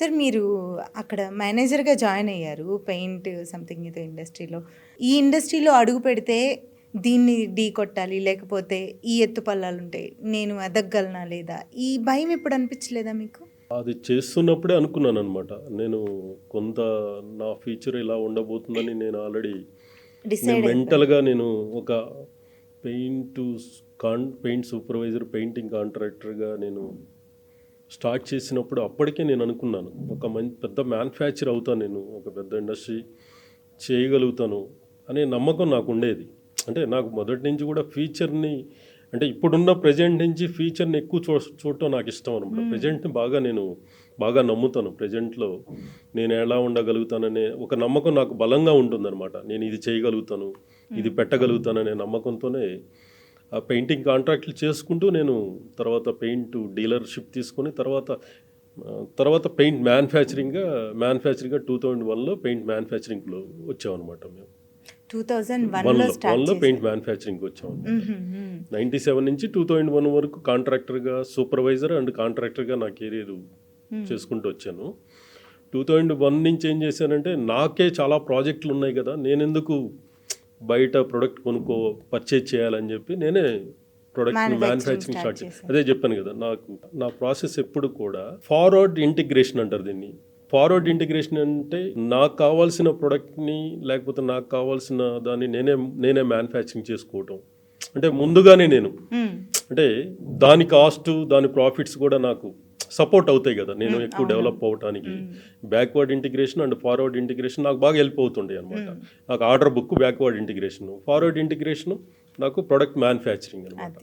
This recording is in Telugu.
సార్ మీరు అక్కడ మేనేజర్‌గా జాయిన్ అయ్యారు. పెయింట్ సంథింగ్ ఏదో ఇండస్ట్రీలో. ఈ ఇండస్ట్రీలో అడుగు పెడితే దీన్ని ఢీకొట్టాలి, లేకపోతే ఈ ఎత్తుపల్లాలుంటాయి. నేను ఎదగగలనా లేదా? ఈ భయం ఎప్పుడు అనిపించలేదా మీకు? అది చేస్తున్నప్పుడే అనుకున్నాననమాట. నేను కొంత నా ఫ్యూచర్ ఇలా ఉండబోతుందని నేను ఆల్రెడీ డిసైడ్ అయిపోయారు. మెంటల్‌గా నేను ఒక పెయింట్ సూపర్వైజర్, పెయింటింగ్ కాంట్రాక్టర్‌గా నేను స్టార్ట్ చేసినప్పుడు అప్పటికే నేను అనుకున్నాను. ఒక పెద్ద మ్యానుఫ్యాక్చర్ అవుతాను నేను. ఒక పెద్ద ఇండస్ట్రీ చేయగలుగుతాను అనే నమ్మకం నాకు ఉండేది. అంటే నాకు మొదటి నుంచి కూడా ఫ్యూచర్‌ని అంటే ఇప్పుడున్న ప్రెజెంట్ నుంచి ఫ్యూచర్‌ని ఎక్కువ చూడటం నాకు ఇష్టం అనమాట. ప్రెజెంట్‌ని నేను బాగా నమ్ముతాను. ప్రెజెంట్‌లో నేను ఎలా ఉండగలుగుతాననే ఒక నమ్మకం నాకు బలంగా ఉంటుందన్నమాట. నేను ఇది చేయగలుగుతాను, ఇది పెట్టగలుగుతాననే నమ్మకంతోనే ఆ పెయింటింగ్ కాంట్రాక్ట్లు చేసుకుంటూ నేను తర్వాత పెయింట్ డీలర్షిప్ తీసుకొని తర్వాత పెయింట్ మ్యానుఫ్యాక్చరింగ్గా 2001లో పెయింట్ మ్యానుఫ్యాక్చరింగ్లో వచ్చామన్నమాట మేము. 2001లో స్టార్ట్ వన్లో చేశారు. పెయింట్ మ్యానుఫ్యాక్చరింగ్కి వచ్చాము. 97 నుంచి 2001 వరకు కాంట్రాక్టర్గా, సూపర్వైజర్ అండ్ కాంట్రాక్టర్గా నా కెరీర్ చేసుకుంటూ వచ్చాను. 2001 నుంచి ఏం చేశానంటే నాకే చాలా ప్రాజెక్టులు ఉన్నాయి కదా, నేనెందుకు బయట ప్రొడక్ట్ పర్చేజ్ చేయాలని చెప్పి నేనే ప్రొడక్ట్ మ్యానుఫ్యాక్చరింగ్ స్టార్ట్ చేశాను. అదే చెప్పాను కదా, నా ప్రాసెస్ ఎప్పుడు కూడా ఫార్వర్డ్ ఇంటిగ్రేషన్ అంటారు దీన్ని. ఫార్వర్డ్ ఇంటిగ్రేషన్ అంటే నాకు కావాల్సిన ప్రోడక్ట్ని లేకపోతే నాకు కావాల్సిన దాన్ని నేనే మ్యానుఫ్యాక్చరింగ్ చేసుకోవటం. అంటే ముందుగానే నేను అంటే దాని కాస్ట్, దాని ప్రాఫిట్స్ కూడా నాకు సపోర్ట్ అవుతాయి కదా, నేను ఎక్కువ డెవలప్ అవ్వటానికి. Backward integration and forward integration నాకు బాగా హెల్ప్ అవుతుండే అనమాట. నాకు order book backward integration, forward integration నాకు ప్రొడక్ట్ మ్యానుఫ్యాక్చరింగ్ అనమాట.